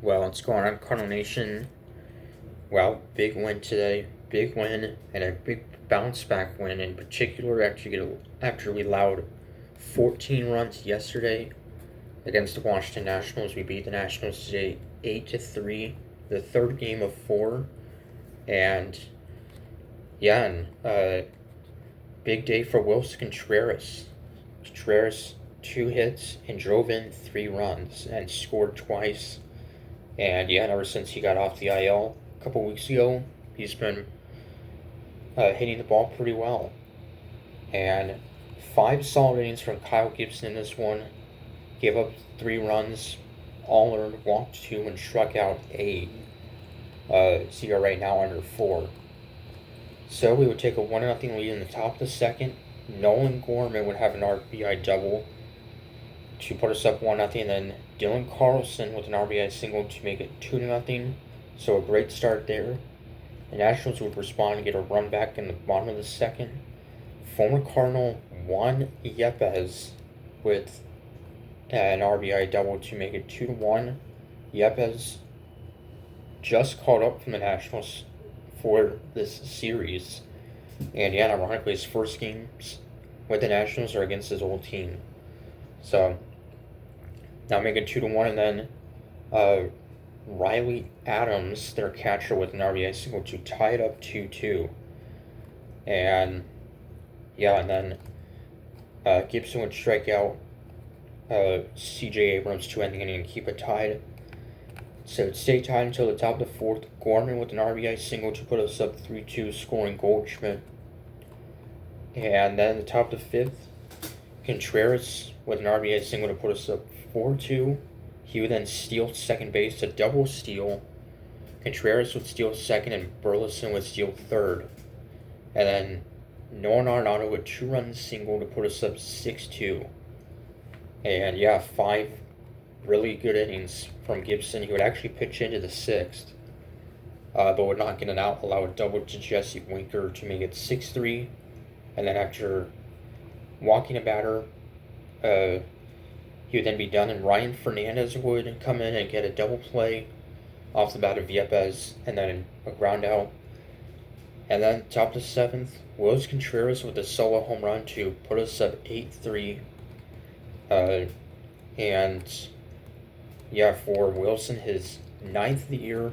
Well, what's going on, Cardinal Nation? Well, big win today. Big win and a big bounce back win in particular after we allowed 14 runs yesterday against the Washington Nationals. We beat the Nationals today 8-3, the third game of four. And big day for Wilson Contreras. Contreras, 2 hits and drove in 3 runs and scored twice. And ever since he got off the IL a couple weeks ago, he's been hitting the ball pretty well. And 5 solid innings from Kyle Gibson in this one. Gave up 3 runs, all earned, walked 2, and struck out 8. So right now under 4. So we would take a 1-0 lead in the top of the second. Nolan Gorman would have an RBI double to put us up 1-0, and then Dylan Carlson with an RBI single to make it 2-0. So a great start there. The Nationals would respond and get a run back in the bottom of the second. Former Cardinal Juan Yepez with an RBI double to make it 2-1. Yepez just called up from the Nationals for this series. And ironically, his first games with the Nationals are against his old team. So now make it 2-1, and then Riley Adams, their catcher, with an RBI single to tie it up 2-2. And then Gibson would strike out C.J. Abrams to end the inning and keep it tied. So it'd stay tied until the top of the fourth. Gorman with an RBI single to put us up 3-2, scoring Goldschmidt. And then the top of the fifth, Contreras with an RBI single to put us up 4-2. He would then steal second base, a double steal. Contreras would steal second, and Burleson would steal third. And then Nolan Arenado with 2-run single to put us up 6-2. And 5 really good innings from Gibson. He would actually pitch into the 6th, but would not get an out, allow a double to Jesse Winker to make it 6-3. And then after walking a batter, he would then be done, and Ryan Fernandez would come in and get a double play off the bat of Yepez, and then a ground out. And then top of the 7th, Wilson Contreras with a solo home run to put us up 8-3. For Wilson, his 9th of the year.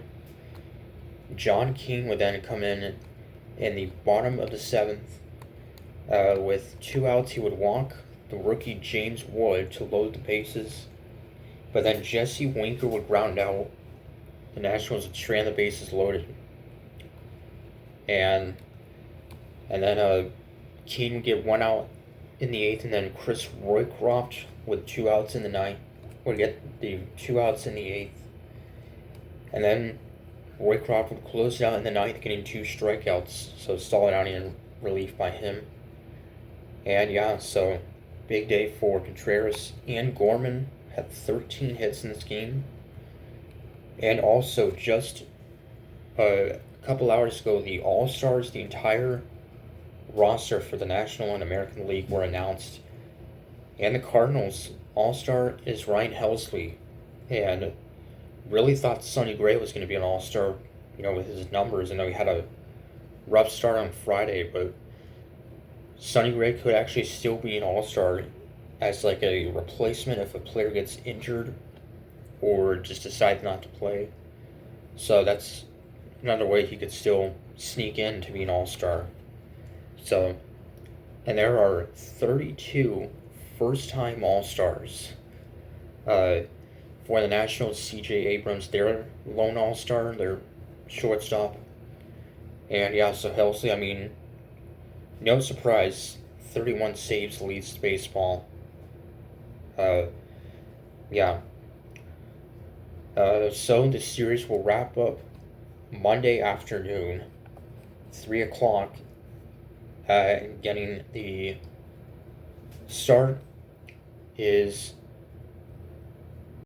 John King would then come in the bottom of the 7th. With 2 outs, he would walk the rookie James Wood to load the bases. But then Jesse Winker would ground out. The Nationals would strand the bases loaded. And then Keane would get 1 out in the 8th, and then Chris Roycroft with 2 outs in the 9th would get the 2 outs in the 8th. And then Roycroft would close it out in the 9th, getting 2 strikeouts. So solid outing and relief by him. And so big day for Contreras. And Gorman had 13 hits in this game. And also, just a couple hours ago, the All-Stars, the entire roster for the National and American League, were announced. And the Cardinals All-Star is Ryan Helsley. And really thought Sonny Gray was going to be an All-Star, with his numbers. I know he had a rough start on Friday, but Sonny Gray could actually still be an All-Star as like a replacement if a player gets injured or just decides not to play. So that's another way he could still sneak in to be an All-Star. So, and there are 32 first-time All-Stars. For the Nationals, C.J. Abrams, their lone All-Star, their shortstop. And so Helsley, no surprise, 31 saves, leads baseball. So the series will wrap up Monday afternoon, 3 o'clock. Getting the start is